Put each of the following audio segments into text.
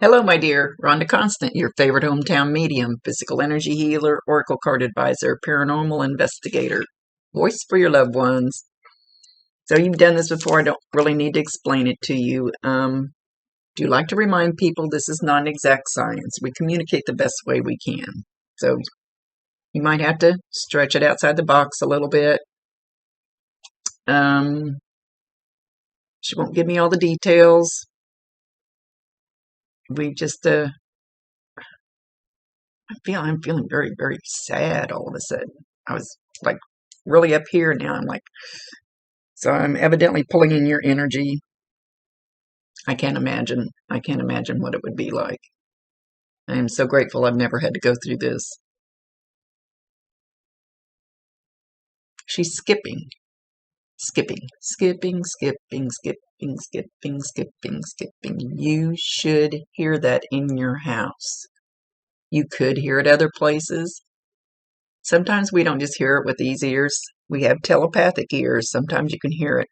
Hello, my dear. Rhonda Constant, your favorite hometown medium, physical energy healer, oracle card advisor, paranormal investigator, voice for your loved ones. So you've done this before. I don't really need to explain it to you. Do like to remind people this is not an exact science. We communicate the best way we can. So you might have to stretch it outside the box a little bit. She won't give me all the details. We just I'm feeling very, very sad all of a sudden. I was like really up here now. I'm like, so I'm evidently pulling in your energy. I can't imagine. I can't imagine what it would be like. I am so grateful I've never had to go through this. She's skipping, skipping, skipping. You should hear that in your house. You could hear it other places. Sometimes we don't just hear it with these ears. We have telepathic ears. Sometimes you can hear it.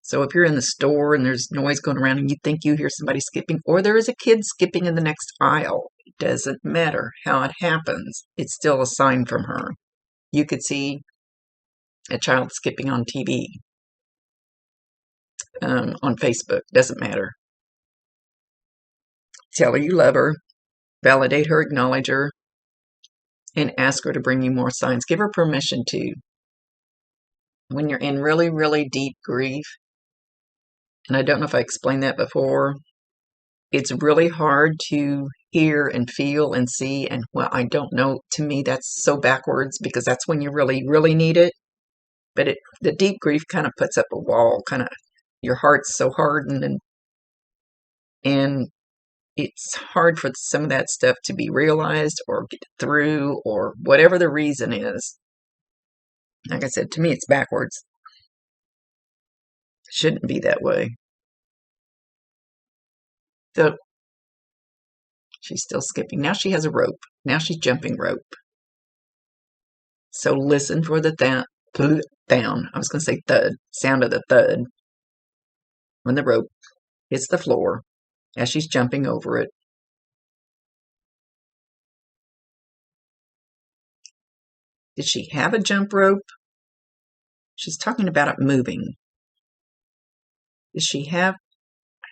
So if you're in the store and there's noise going around and you think you hear somebody skipping, or there is a kid skipping in the next aisle, it doesn't matter how it happens. It's still a sign from her. You could see a child skipping on TV, on Facebook, doesn't matter. Tell her you love her, validate her, acknowledge her, and ask her to bring you more signs. Give her permission to. When you're in really, really deep grief, and I don't know if I explained that before, it's really hard to hear and feel and see. And well, I don't know. To me, that's so backwards because that's when you really, really need it. But the deep grief kind of puts up a wall. Kind of your heart's so hardened, and it's hard for some of that stuff to be realized or get through or whatever the reason is. Like I said, to me, it's backwards. It shouldn't be that way. So she's still skipping. Now she has a rope. Now she's jumping rope. So listen for the down. I was going to say thud. Sound of the thud when the rope hits the floor as she's jumping over it. Did she have a jump rope? She's talking about it moving. Does she have?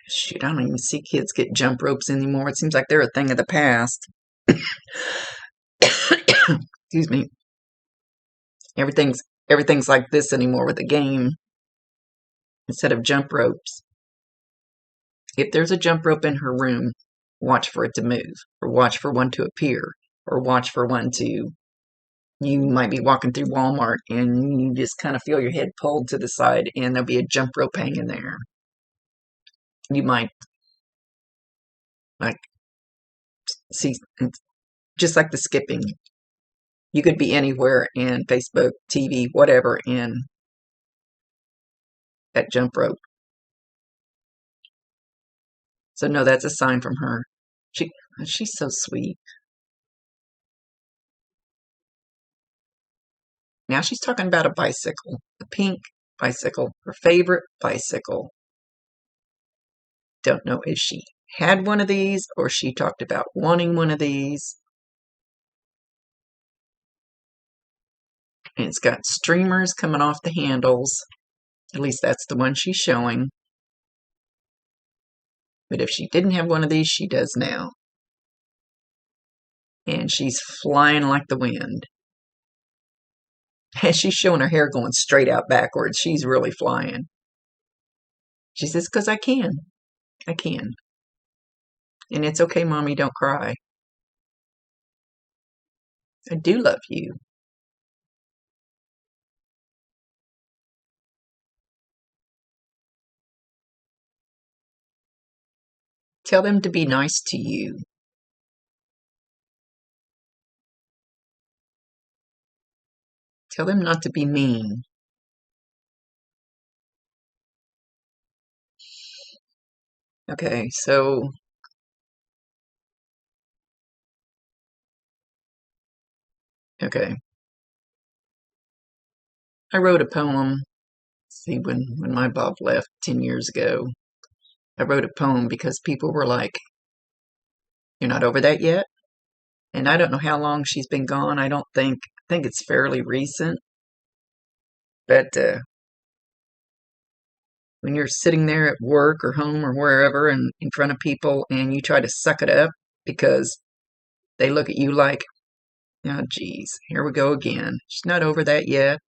Shoot, I don't even see kids get jump ropes anymore. It seems like they're a thing of the past. Excuse me. Everything's like this anymore with a game instead of jump ropes. If there's a jump rope in her room, watch for it to move, or watch for one to appear, or watch for one to. You might be walking through Walmart and you just kind of feel your head pulled to the side and there'll be a jump rope hanging there. You might like see, just like the skipping. You could be anywhere in Facebook, TV, whatever, in that jump rope. So no, that's a sign from her. She's so sweet. Now she's talking about a bicycle, a pink bicycle, her favorite bicycle. Don't know if she had one of these or she talked about wanting one of these. And it's got streamers coming off the handles. At least that's the one she's showing. But if she didn't have one of these, she does now. And she's flying like the wind. And she's showing her hair going straight out backwards. She's really flying. She says, because I can. I can. And it's okay, Mommy, don't cry. I do love you. Tell them to be nice to you. Tell them not to be mean. Okay, so okay. I wrote a poem. See, when my Bob left 10 years ago, I wrote a poem because people were like, You're not over that yet? And I don't know how long she's been gone. I think it's fairly recent. But when you're sitting there at work or home or wherever and in front of people and you try to suck it up because they look at you like, oh, geez, here we go again. She's not over that yet.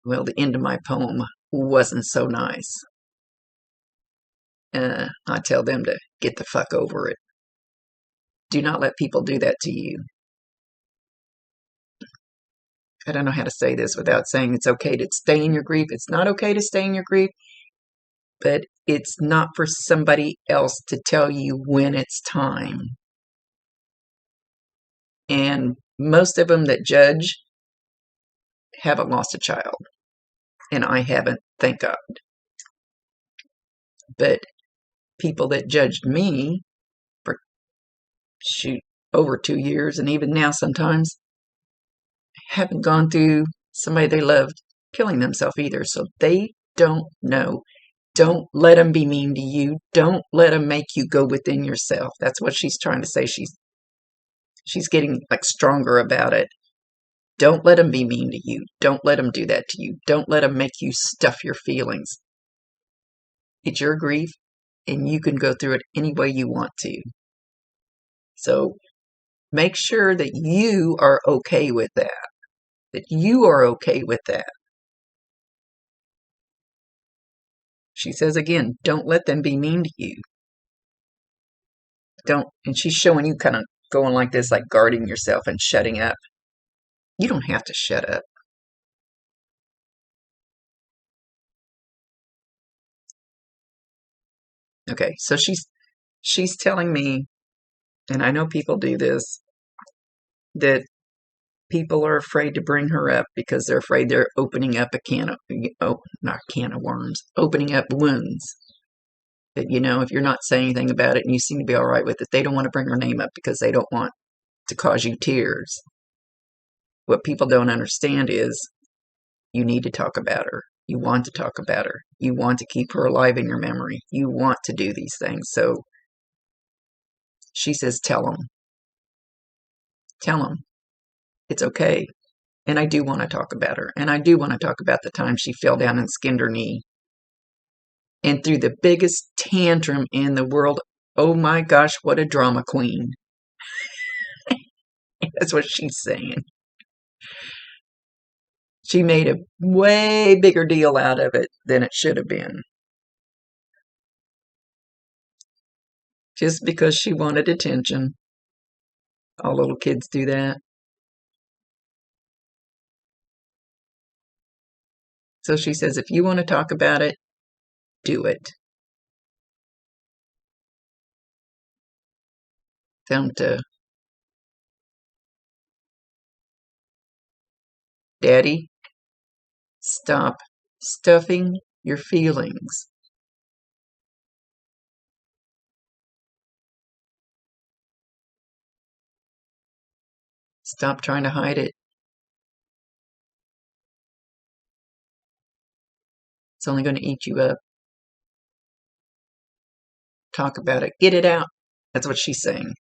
Well, the end of my poem wasn't so nice. I tell them to get the fuck over it. Do not let people do that to you. I don't know how to say this without saying it's okay to stay in your grief. It's not okay to stay in your grief, but it's not for somebody else to tell you when it's time. And most of them that judge haven't lost a child. And I haven't, thank God. But people that judged me for, over 2 years, and even now sometimes, haven't gone through somebody they loved killing themselves either. So they don't know. Don't let them be mean to you. Don't let them make you go within yourself. That's what she's trying to say. She's getting like stronger about it. Don't let them be mean to you. Don't let them do that to you. Don't let them make you stuff your feelings. It's your grief, and you can go through it any way you want to. So make sure that you are okay with that. That you are okay with that. She says again, don't let them be mean to you. Don't, and she's showing you kind of going like this, like guarding yourself and shutting up. You don't have to shut up. Okay, so she's telling me, and I know people do this, that people are afraid to bring her up because they're afraid they're opening up a can of, not a can of worms, opening up wounds. That, if you're not saying anything about it and you seem to be all right with it, they don't want to bring her name up because they don't want to cause you tears. What people don't understand is you need to talk about her. You want to talk about her. You want to keep her alive in your memory. You want to do these things. So she says, tell them. Tell them. It's okay. And I do want to talk about her. And I do want to talk about the time she fell down and skinned her knee. And threw the biggest tantrum in the world. Oh my gosh, what a drama queen. That's what she's saying. She made a way bigger deal out of it than it should have been. Just because she wanted attention. All little kids do that. So she says, if you want to talk about it, do it. Don't, Daddy, stop stuffing your feelings. Stop trying to hide it. It's only going to eat you up. Talk about it. Get it out. That's what she's saying.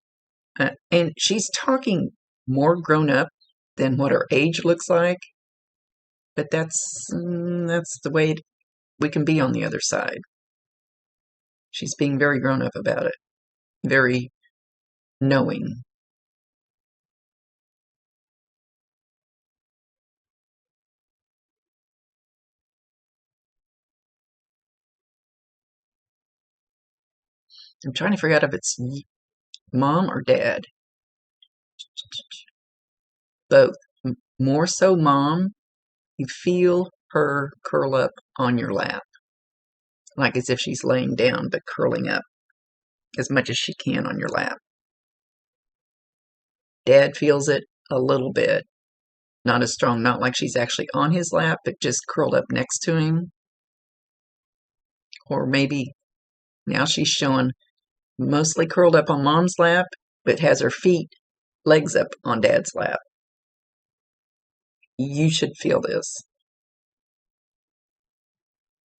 And she's talking more grown up than what her age looks like. But that's the way we can be on the other side. She's being very grown up about it. Very knowing. I'm trying to figure out if it's mom or dad. Both. More so mom. You feel her curl up on your lap. Like as if she's laying down, but curling up as much as she can on your lap. Dad feels it a little bit. Not as strong, not like she's actually on his lap, but just curled up next to him. Or maybe now she's showing mostly curled up on mom's lap, but has her legs up on dad's lap. You should feel this.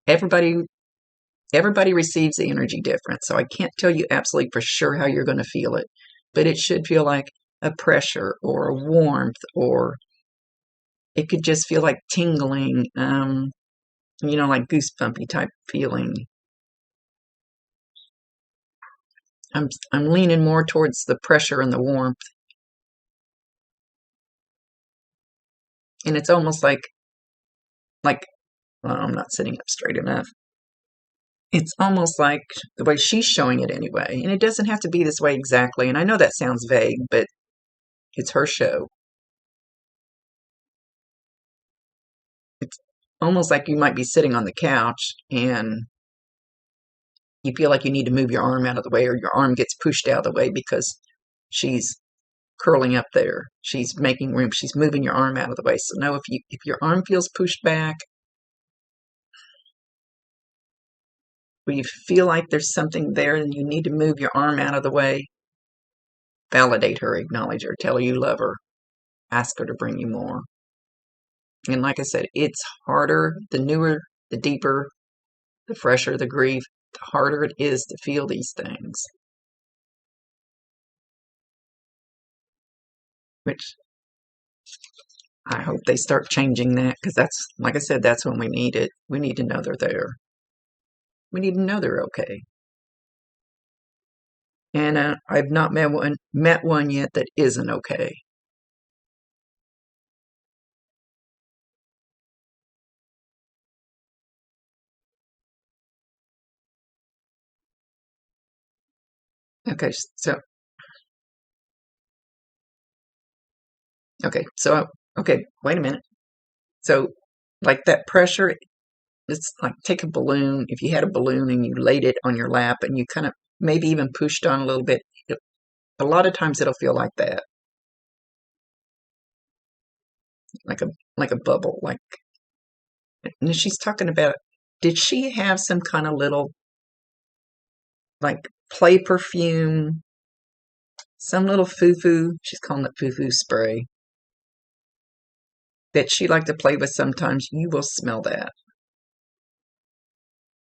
Everybody Everybody receives the energy different, so I can't tell you absolutely for sure how you're going to feel it, but it should feel like a pressure or a warmth, or it could just feel like tingling, like goosebumpy type feeling. I'm leaning more towards the pressure and the warmth. And it's almost like, well, I'm not sitting up straight enough. It's almost like the way she's showing it anyway. And it doesn't have to be this way exactly. And I know that sounds vague, but it's her show. It's almost like you might be sitting on the couch and you feel like you need to move your arm out of the way, or your arm gets pushed out of the way because she's curling up there. She's making room. She's moving your arm out of the way. So no, if your arm feels pushed back, or you feel like there's something there and you need to move your arm out of the way, validate her, acknowledge her, tell her you love her, ask her to bring you more. And like I said, it's harder, the newer, the deeper, the fresher the grief, the harder it is to feel these things. Which I hope they start changing that, because that's, like I said, that's when we need it. We need to know they're there. We need to know they're okay. And I've not met one yet that isn't okay. Okay, so wait a minute. So, like that pressure, it's like take a balloon. If you had a balloon and you laid it on your lap and you kind of maybe even pushed on a little bit, a lot of times it'll feel like that, like a bubble. And she's talking about, did she have some kind of little like play perfume, some little foo-foo? She's calling it foo-foo spray that she liked to play with sometimes. You will smell that.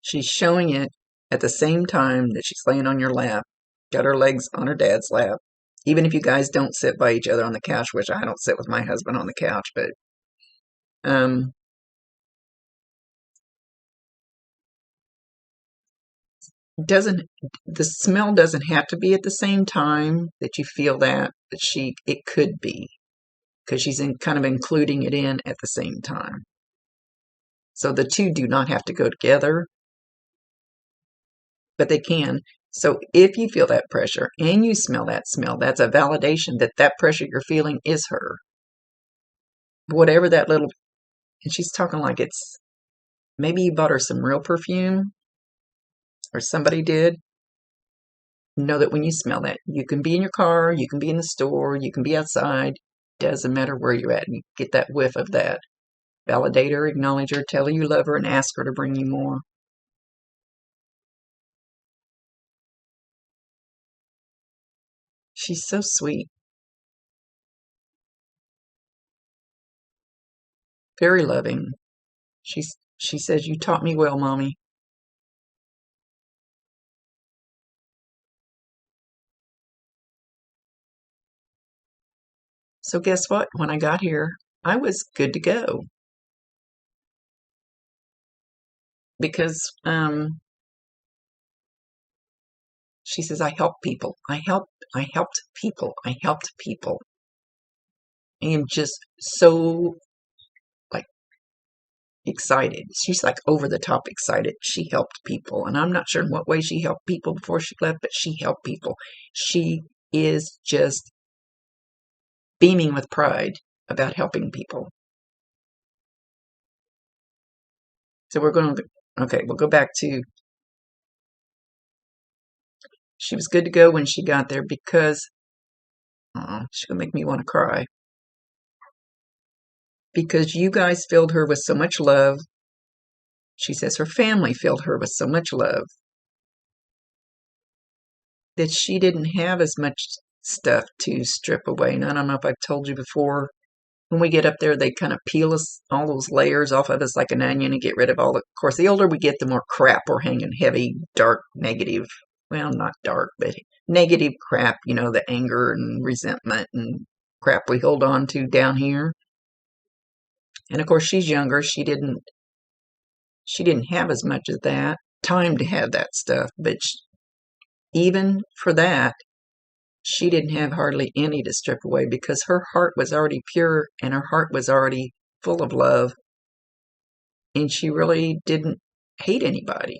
She's showing it at the same time that she's laying on your lap, got her legs on her dad's lap. Even if you guys don't sit by each other on the couch, which I don't sit with my husband on the couch, but doesn't the smell doesn't have to be at the same time that you feel that, but it could be, because she's kind of including it in at the same time. So the two do not have to go together, but they can. So if you feel that pressure and you smell, that's a validation that that pressure you're feeling is her. Whatever that little, and she's talking like it's, maybe you bought her some real perfume, or somebody did. Know that when you smell that, you can be in your car, you can be in the store, you can be outside, doesn't matter where you're at, and you get that whiff of that. Validate her, acknowledge her, tell her you love her, and ask her to bring you more. She's so sweet. Very loving. She says, you taught me well, Mommy. So guess what? When I got here, I was good to go. Because she says, I help people. I helped people. I helped people. I am just so like excited. She's like over the top excited. She helped people. And I'm not sure in what way she helped people before she left, but she helped people. She is just beaming with pride about helping people. So we'll go back to, she was good to go when she got there because, she's going to make me want to cry. Because you guys filled her with so much love. She says her family filled her with so much love that she didn't have as much stuff to strip away. And I don't know if I've told you before, when we get up there, they kind of peel us, all those layers off of us like an onion and get rid of all the, of course, the older we get, the more crap we're hanging, heavy, dark, negative, well, not dark, but negative crap, you know, the anger and resentment and crap we hold on to down here. And of course, she's younger. She didn't have as much of that time to have that stuff, but even for that, she didn't have hardly any to strip away because her heart was already pure and her heart was already full of love, and she really didn't hate anybody.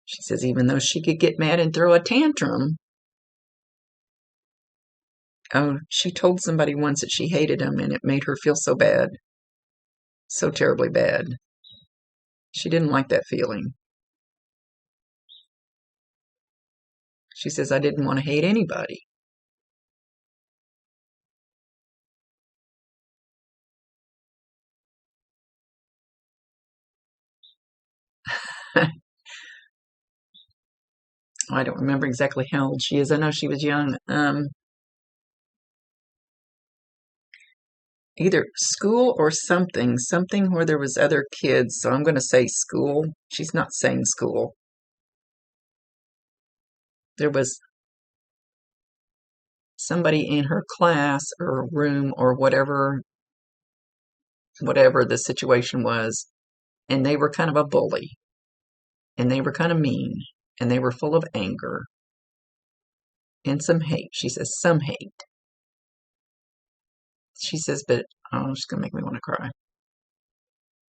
She says even though she could get mad and throw a tantrum, oh, she told somebody once that she hated him and it made her feel so bad, so terribly bad. She didn't like that feeling. She says, I didn't want to hate anybody. I don't remember exactly how old she is. I know she was young. Either school or something where there was other kids. So I'm going to say school. She's not saying school. There was somebody in her class or room or whatever the situation was, and they were kind of a bully, and they were kind of mean, and they were full of anger and some hate. She says some hate. She says, but oh, it's going to make me want to cry.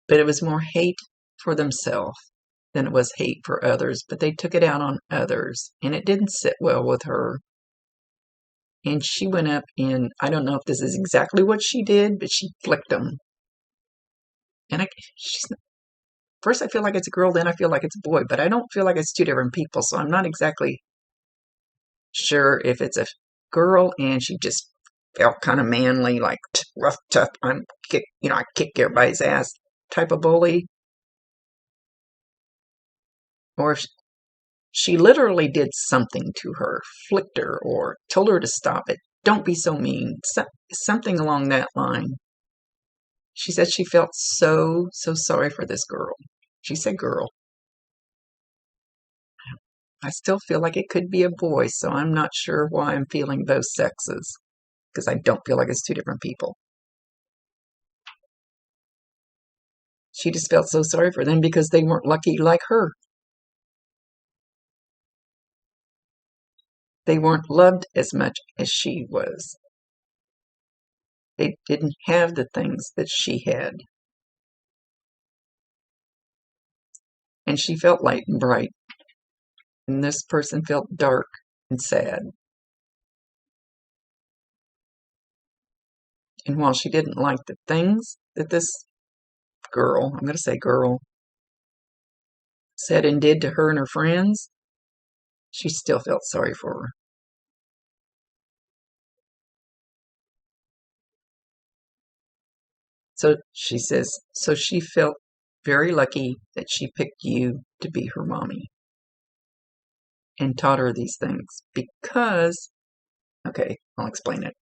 But it was more hate for themselves than it was hate for others, but they took it out on others, and it didn't sit well with her. And she went up and I don't know if this is exactly what she did, but she flicked them. And first I feel like it's a girl, then I feel like it's a boy, but I don't feel like it's two different people, so I'm not exactly sure if it's a girl and she just felt kind of manly, like rough, tough, I kick everybody's ass type of bully, or if she literally did something to her, flicked her, or told her to stop it. Don't be so mean. Something along that line. She said she felt so sorry for this girl. She said girl. I still feel like it could be a boy, so I'm not sure why I'm feeling both sexes, because I don't feel like it's two different people. She just felt so sorry for them because they weren't lucky like her. They weren't loved as much as she was. They didn't have the things that she had. And she felt light and bright. And this person felt dark and sad. And while she didn't like the things that this girl, I'm going to say girl, said and did to her and her friends, she still felt sorry for her. So she says, so she felt very lucky that she picked you to be her mommy and taught her these things because, okay, I'll explain it.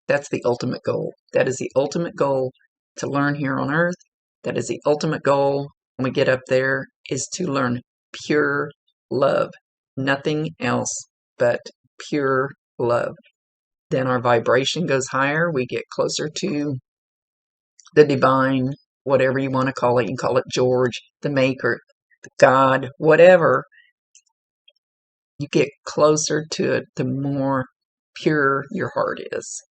That's the ultimate goal. That is the ultimate goal to learn here on earth. That is the ultimate goal when we get up there, is to learn pure love. Nothing else but pure love. Then our vibration goes higher. We get closer to the divine, whatever you want to call it. You can call it George, the maker, God, whatever. You get closer to it, the more pure your heart is.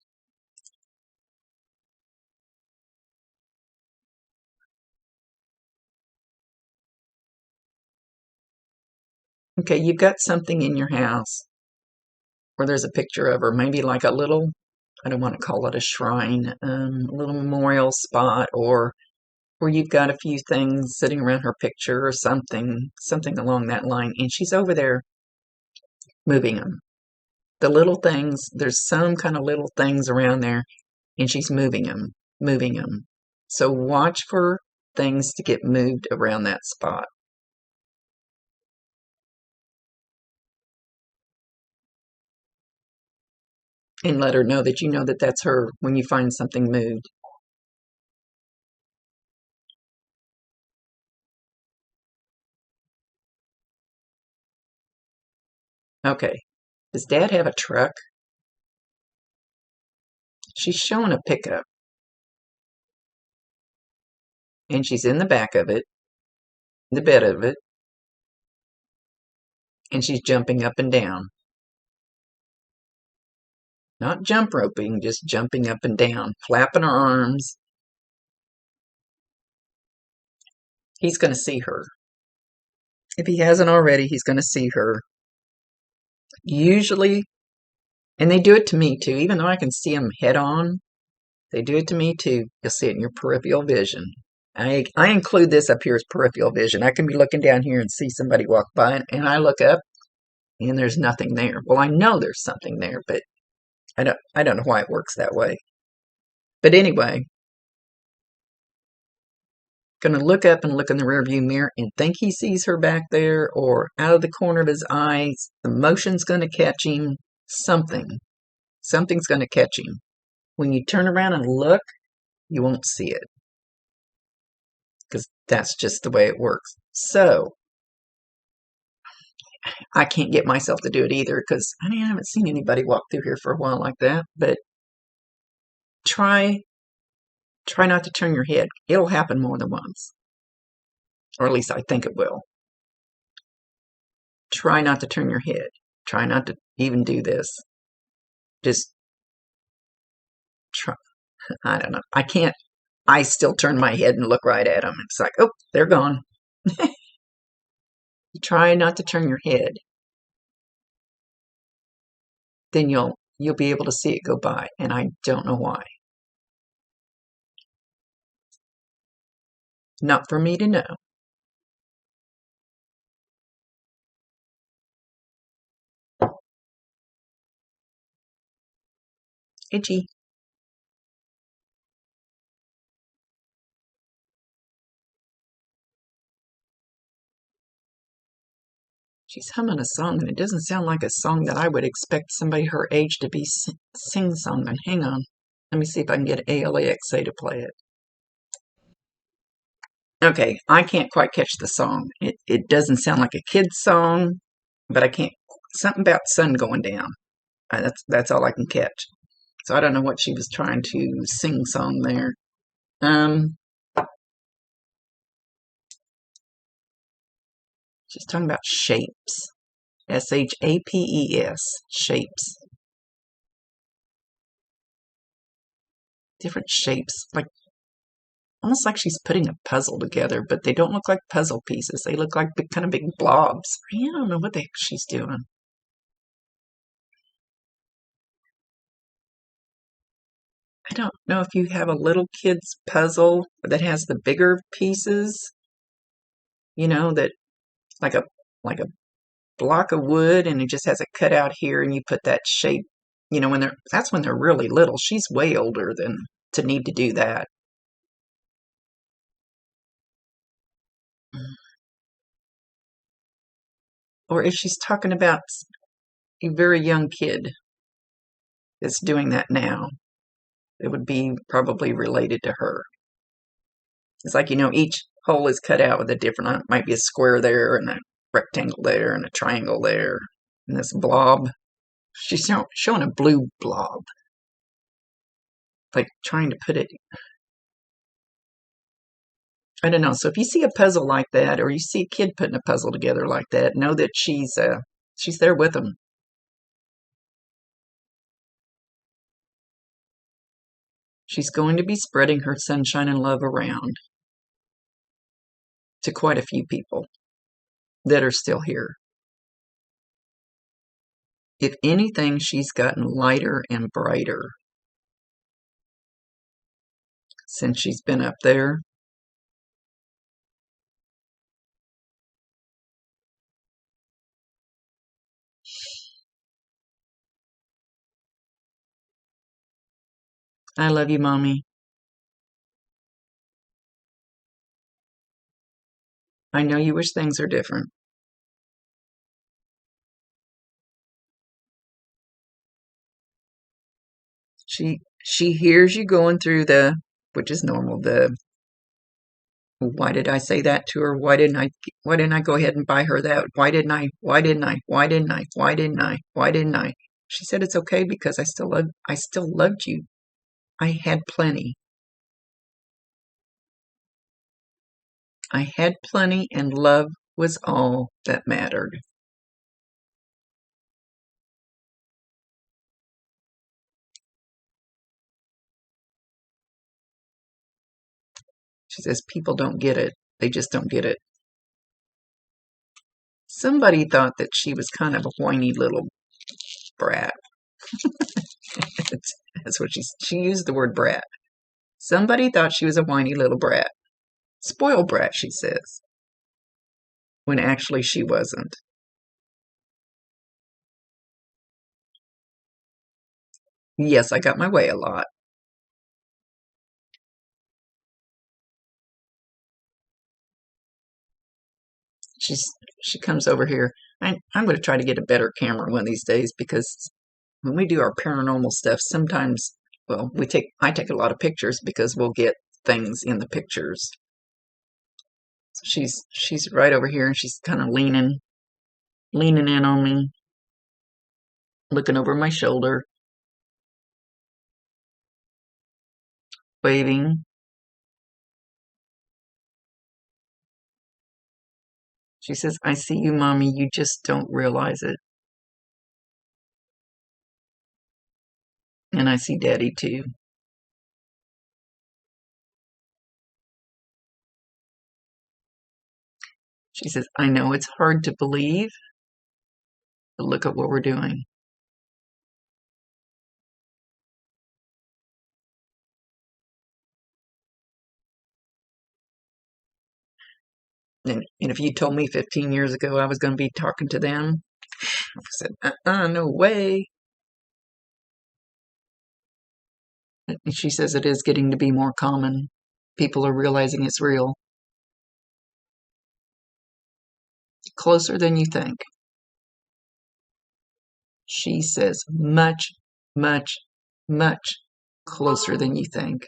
Okay, you've got something in your house where there's a picture of her, maybe like a little, I don't want to call it a shrine, a little memorial spot, or where you've got a few things sitting around her picture or something along that line, and she's over there moving them. The little things, there's some kind of little things around there, and she's moving them, moving them. So watch for things to get moved around that spot. And let her know that you know that that's her when you find something moved. Okay. Does Dad have a truck? She's showing a pickup, and she's in the back of it, the bed of it, and she's jumping up and down. Not jump roping, just jumping up and down, flapping her arms. He's going to see her. If he hasn't already, he's going to see her. Usually, and they do it to me too, even though I can see them head on, they do it to me too. You'll see it in your peripheral vision. I include this up here as peripheral vision. I can be looking down here and see somebody walk by, and I look up, and there's nothing there. Well, I know there's something there, but I don't know why it works that way. But anyway, going to look up and look in the rearview mirror and think he sees her back there, or out of the corner of his eyes, the motion's going to catch him. Something's going to catch him. When you turn around and look, you won't see it, because that's just the way it works. So I can't get myself to do it either, because I haven't seen anybody walk through here for a while like that. But try not to turn your head. It'll happen more than once, or at least I think it will. Try not to turn your head. Try not to even do this. Just try. I don't know. I can't. I still turn my head and look right at them. It's like, oh, they're gone. Try not to turn your head. Then you'll be able to see it go by, and I don't know why. Not for me to know. Itchy. She's humming a song, and it doesn't sound like a song that I would expect somebody her age to be sing-songing. Hang on. Let me see if I can get ALAXA to play it. Okay, I can't quite catch the song. It doesn't sound like a kid's song, but I can't. Something about sun going down. That's all I can catch. So I don't know what she was trying to sing-song there. She's talking about shapes. SHAPES. Shapes. Different shapes. Like, almost like she's putting a puzzle together, but they don't look like puzzle pieces. They look like kind of big blobs. I don't know what the heck she's doing. I don't know if you have a little kid's puzzle that has the bigger pieces, that like a block of wood, and it just has a cutout here, and you put that shape, that's when they're really little. She's way older than to need to do that. Or if she's talking about a very young kid that's doing that now, it would be probably related to her. It's like, each hole is cut out with a different, might be a square there and a rectangle there and a triangle there. And this blob, she's showing a blue blob. Like trying to put it, I don't know. So if you see a puzzle like that, or you see a kid putting a puzzle together like that, know that she's there with them. She's going to be spreading her sunshine and love around to quite a few people that are still here. If anything, she's gotten lighter and brighter since she's been up there. I love you, Mommy. I know you wish things are different. She hears you going through the, which is normal, the, why did I say that to her? Why didn't I go ahead and buy her that? Why didn't I? Why didn't I? Why didn't I? Why didn't I? Why didn't I? She said it's okay because I still loved you. I had plenty. I had plenty and love was all that mattered. She says people don't get it. They just don't get it. Somebody thought that she was kind of a whiny little brat. That's what she used the word brat. Somebody thought she was a whiny little brat. Spoiled brat, she says, when actually she wasn't. Yes, I got my way a lot. She comes over here. I'm going to try to get a better camera one of these days because when we do our paranormal stuff, sometimes, well, I take a lot of pictures because we'll get things in the pictures. So she's right over here and she's kind of leaning in on me, looking over my shoulder, waving. She says, I see you, Mommy, you just don't realize it. And I see Daddy too. She says, I know it's hard to believe, but look at what we're doing. And if you told me 15 years ago I was going to be talking to them, I said, no way. And she says it is getting to be more common. People are realizing it's real. Closer than you think. She says much, much, much closer than you think.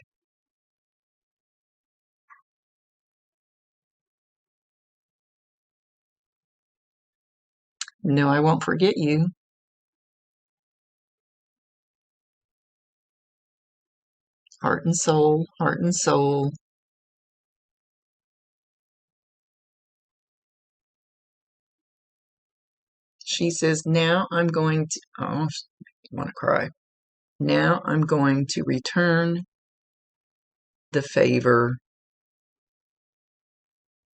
No, I won't forget you. Heart and soul, heart and soul. She says, now I'm going to, oh, I want to cry. Now I'm going to return the favor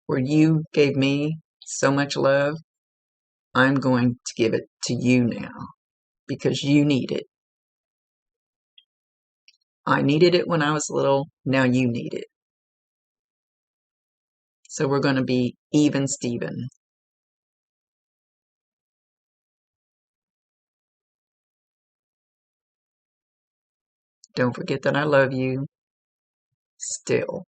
where you gave me so much love. I'm going to give it to you now because you need it. I needed it when I was little. Now you need it. So we're going to be even Steven. Don't forget that I love you still.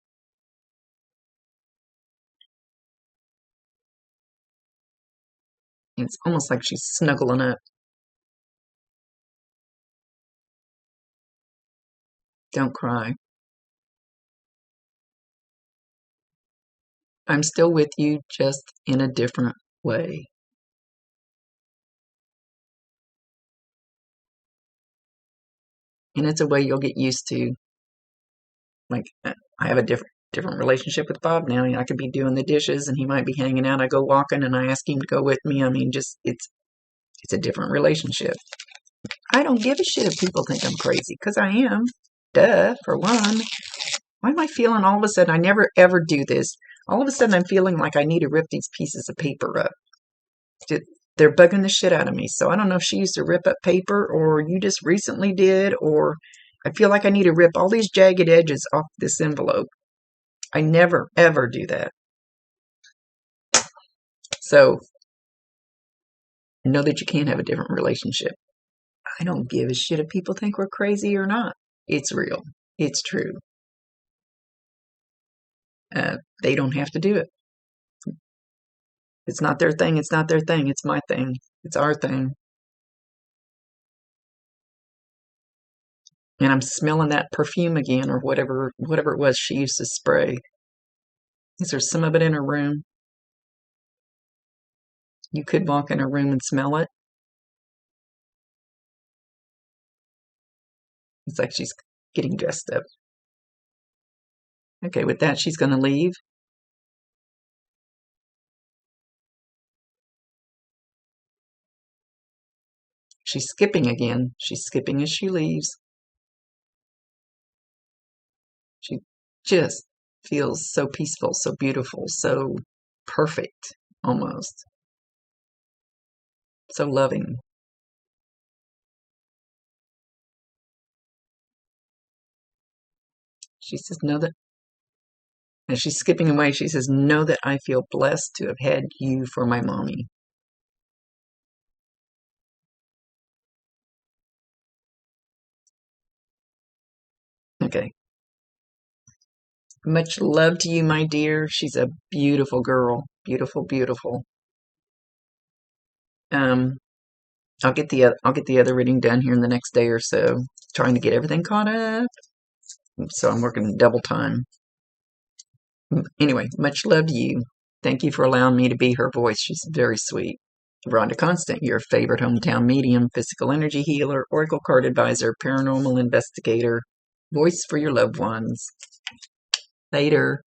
It's almost like she's snuggling up. Don't cry. I'm still with you, just in a different way. And it's a way you'll get used to. Like, I have a different relationship with Bob now. I could be doing the dishes and he might be hanging out. I go walking and I ask him to go with me. I mean, just it's a different relationship. I don't give a shit if people think I'm crazy, because I am. Duh, for one. Why am I feeling all of a sudden, I never ever do this. All of a sudden I'm feeling like I need to rip these pieces of paper up. They're bugging the shit out of me. So I don't know if she used to rip up paper or you just recently did, or I feel like I need to rip all these jagged edges off this envelope. I never ever do that. So know that you can't have a different relationship. I don't give a shit if people think we're crazy or not. It's real. It's true. They don't have to do it. It's not their thing. It's not their thing. It's my thing. It's our thing. And I'm smelling that perfume again, or whatever it was she used to spray. Is there some of it in her room? You could walk in her room and smell it. It's like she's getting dressed up. Okay, with that, she's going to leave. She's skipping again. She's skipping as she leaves. She just feels so peaceful, so beautiful, so perfect, almost. So loving. She says, know that, as she's skipping away, she says, know that I feel blessed to have had you for my mommy. Okay. Much love to you, my dear. She's a beautiful girl. Beautiful, beautiful. I'll get the other reading done here in the next day or so. Trying to get everything caught up. So I'm working double time. Anyway, much love to you. Thank you for allowing me to be her voice. She's very sweet. Rhonda Constant, your favorite hometown medium, physical energy healer, oracle card advisor, paranormal investigator, voice for your loved ones. Later.